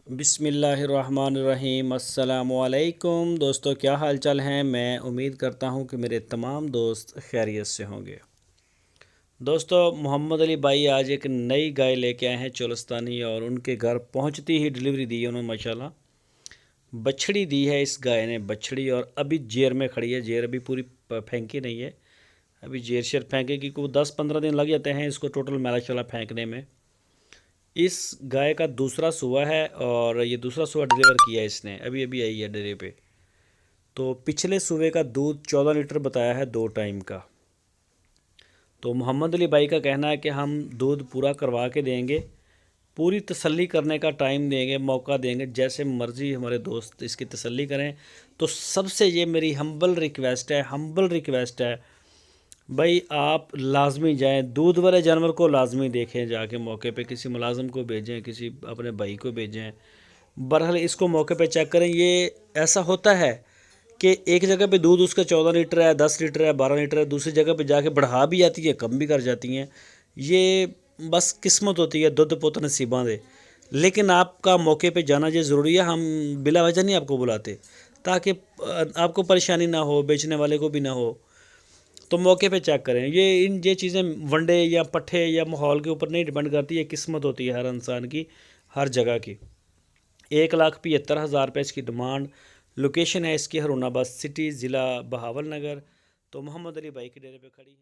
बिस्मिल्लाहिर्रहमानिर्रहीम अस्सलामुअलैकुम दोस्तों, क्या हाल चाल हैं। मैं उम्मीद करता हूं कि मेरे तमाम दोस्त खैरियत से होंगे। दोस्तों, मोहम्मद अली भाई आज एक नई गाय लेके आए हैं चोलस्तानी, और उनके घर पहुंचती ही डिलीवरी दी है उन्होंने। माशाल्लाह बछड़ी दी है इस गाय ने, बछड़ी, और अभी जेर में खड़ी है। जेर अभी पूरी फेंकी नहीं है, अभी जेर शेर फेंकेगी को 10-15 दिन लग जाते हैं इसको टोटल माशाल्लाह फेंकने में। इस गाय का दूसरा सुबह है और ये दूसरा सुबह डिलीवर किया है इसने, अभी अभी आई है डेरे पे। तो पिछले सुबह का दूध 14 लीटर बताया है 2 टाइम का। तो मोहम्मद अली भाई का कहना है कि हम दूध पूरा करवा के देंगे, पूरी तसल्ली करने का टाइम देंगे, मौका देंगे, जैसे मर्ज़ी हमारे दोस्त इसकी तसल्ली करें। तो सबसे ये मेरी हम्बल रिक्वेस्ट है भाई, आप लाजमी जाएं, दूध वाले जानवर को लाजमी देखें जाके मौके पे, किसी मुलाजिम को भेजें, किसी अपने भाई को भेजें। बहरहाल इसको मौके पे चेक करें। ये ऐसा होता है कि एक जगह पे दूध उसका 14 लीटर है, 10 लीटर है, 12 लीटर है, दूसरी जगह पे जाके बढ़ा भी जाती है, कम भी कर जाती हैं। ये बस किस्मत होती है, दुध पुत नसीबां दे। लेकिन आपका मौके पे जाना ये ज़रूरी है। हम बिला वजह नहीं आपको बुलाते, ताकि आपको परेशानी ना हो, बेचने वाले को भी ना हो। तो मौके पे चेक करें। ये चीज़ें वनडे या पट्ठे या माहौल के ऊपर नहीं डिपेंड करती, ये किस्मत होती है हर इंसान की, हर जगह की। 1,75,000 रुपये इसकी डिमांड। लोकेशन है इसकी हरूनाबाद सिटी, ज़िला बहावल नगर। तो मोहम्मद अली भाई के डेरे पे खड़ी है।